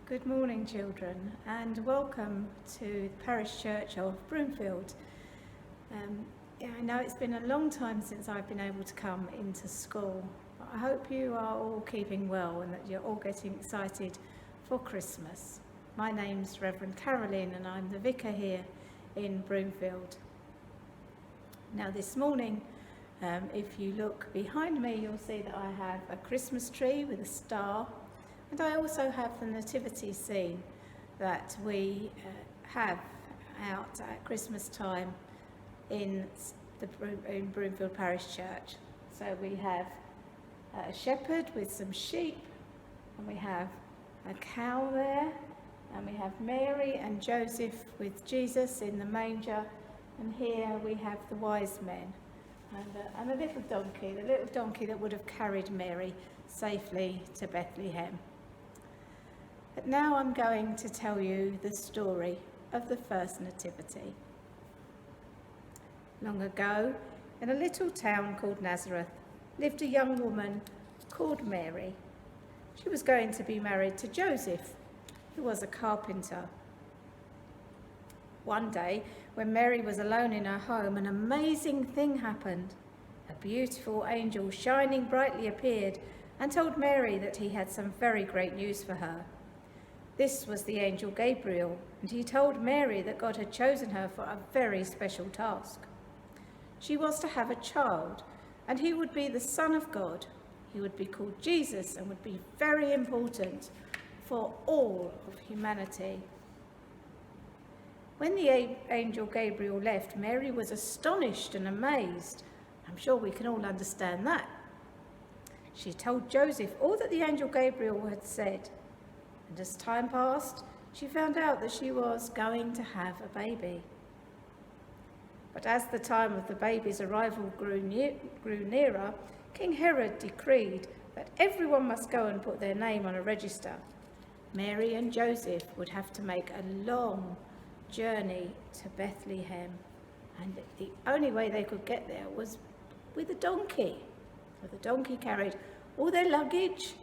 Good morning, children, and welcome to the Parish Church of Broomfield. I know it's been a long time since I've been able to come into school, but I hope you are all keeping well and that you're all getting excited for Christmas. My name's Reverend Caroline and I'm the vicar here in Broomfield. Now this morning, if you look behind me, you'll see that I have a Christmas tree with a star. And I also have the Nativity scene that we have out at Christmas time in Broomfield Parish Church. So we have a shepherd with some sheep, and we have a cow there, and we have Mary and Joseph with Jesus in the manger, and here we have the wise men and a little donkey, the little donkey that would have carried Mary safely to Bethlehem. But now I'm going to tell you the story of the first nativity. Long ago, in a little town called Nazareth, lived a young woman called Mary. She was going to be married to Joseph, who was a carpenter. One day, when Mary was alone in her home, an amazing thing happened. A beautiful angel shining brightly appeared and told Mary that he had some very great news for her. This was the angel Gabriel, and he told Mary that God had chosen her for a very special task. She was to have a child, and he would be the Son of God. He would be called Jesus and would be very important for all of humanity. When the angel Gabriel left, Mary was astonished and amazed. I'm sure we can all understand that. She told Joseph all that the angel Gabriel had said. And as time passed, she found out that she was going to have a baby. But as the time of the baby's arrival grew nearer, King Herod decreed that everyone must go and put their name on a register. Mary and Joseph would have to make a long journey to Bethlehem, and the only way they could get there was with a donkey. So the donkey carried all their luggage,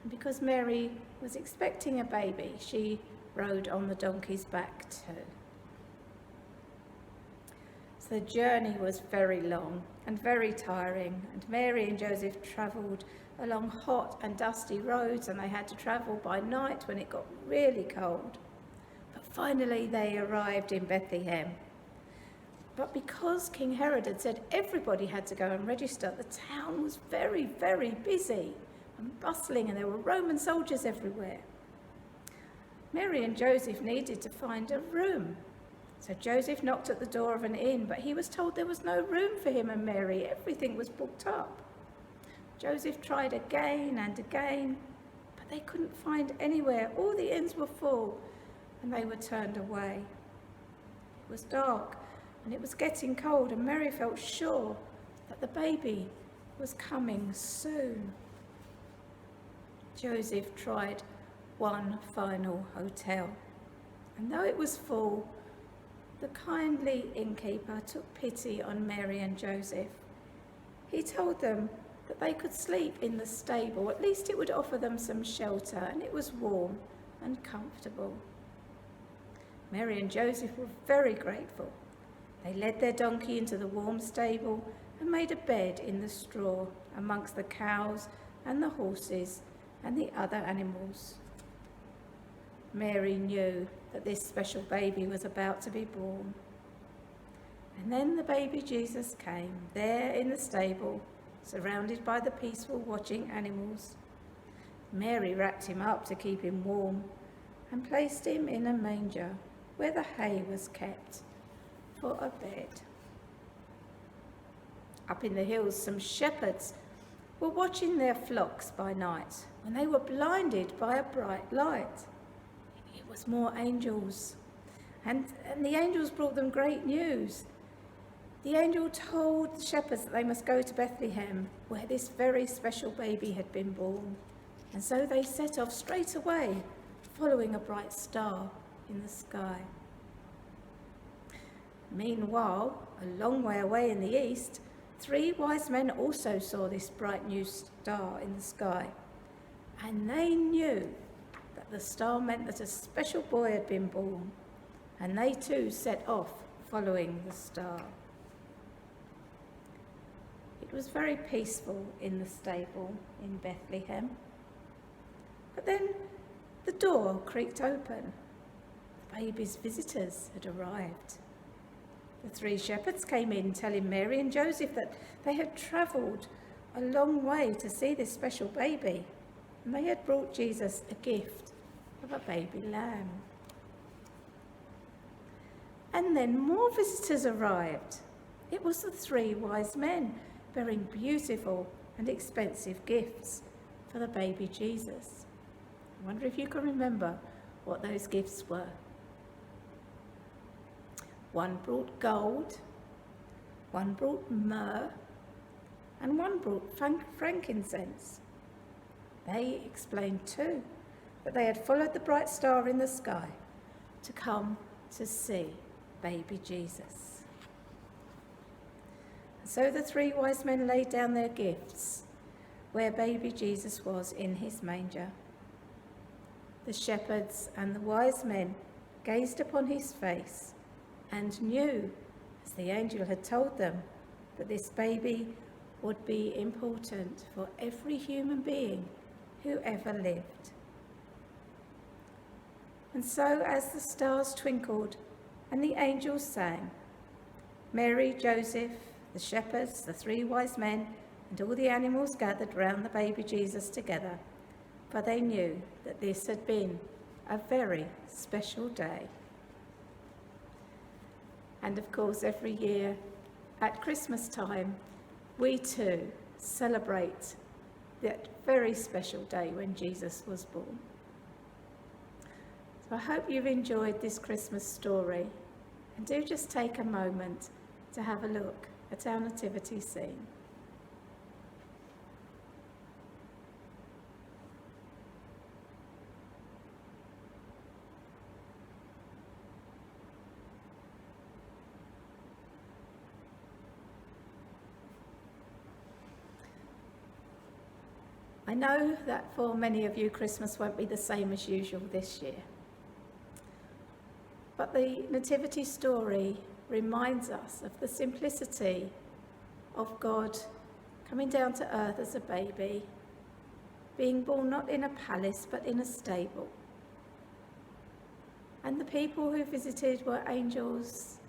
and because Mary was expecting a baby, she rode on the donkey's back too. So the journey was very long and very tiring, and Mary and Joseph travelled along hot and dusty roads, and they had to travel by night when it got really cold. But finally they arrived in Bethlehem. But because King Herod had said everybody had to go and register, the town was very, very busy and bustling, and there were Roman soldiers everywhere. Mary and Joseph needed to find a room. So Joseph knocked at the door of an inn, but he was told there was no room for him and Mary. Everything was booked up. Joseph tried again and again, but they couldn't find anywhere. All the inns were full, and they were turned away. It was dark, and it was getting cold, and Mary felt sure that the baby was coming soon. Joseph tried one final hotel, and though it was full, the kindly innkeeper took pity on Mary and Joseph. He told them that they could sleep in the stable. At least it would offer them some shelter, and it was warm and comfortable. Mary and Joseph were very grateful. They led their donkey into the warm stable and made a bed in the straw amongst the cows and the horses and the other animals. Mary knew that this special baby was about to be born. And then the baby Jesus came, there in the stable, surrounded by the peaceful watching animals. Mary wrapped him up to keep him warm and placed him in a manger where the hay was kept for a bed. Up in the hills, some shepherds were watching their flocks by night when they were blinded by a bright light. It was more angels, and the angels brought them great news. The angel told the shepherds that they must go to Bethlehem, where this very special baby had been born. And so they set off straight away, following a bright star in the sky. Meanwhile, a long way away in the east, 3 wise men also saw this bright new star in the sky, and they knew that the star meant that a special boy had been born, and they too set off following the star. It was very peaceful in the stable in Bethlehem. But then the door creaked open. The baby's visitors had arrived. The 3 shepherds came in, telling Mary and Joseph that they had travelled a long way to see this special baby, and they had brought Jesus a gift of a baby lamb. And then more visitors arrived. It was the 3 wise men bearing beautiful and expensive gifts for the baby Jesus. I wonder if you can remember what those gifts were. One brought gold, one brought myrrh, and one brought frankincense. They explained too that they had followed the bright star in the sky to come to see baby Jesus. And so the 3 wise men laid down their gifts where baby Jesus was in his manger. The shepherds and the wise men gazed upon his face and knew, as the angel had told them, that this baby would be important for every human being who ever lived. And so, as the stars twinkled and the angels sang, Mary, Joseph, the shepherds, the 3 wise men, and all the animals gathered round the baby Jesus together, for they knew that this had been a very special day. And of course, every year at Christmas time, we too celebrate that very special day when Jesus was born. So I hope you've enjoyed this Christmas story, and do just take a moment to have a look at our nativity scene. I know that for many of you, Christmas won't be the same as usual this year. But the nativity story reminds us of the simplicity of God coming down to earth as a baby, being born not in a palace but in a stable. And the people who visited were angels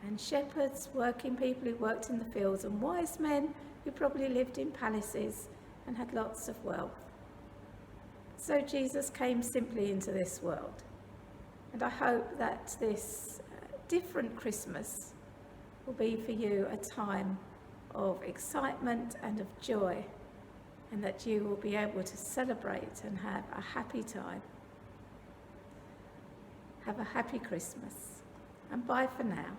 and shepherds, working people who worked in the fields, and wise men who probably lived in palaces and had lots of wealth. So Jesus came simply into this world. And I hope that this different Christmas will be for you a time of excitement and of joy, and that you will be able to celebrate and have a happy time. Have a happy Christmas, and bye for now.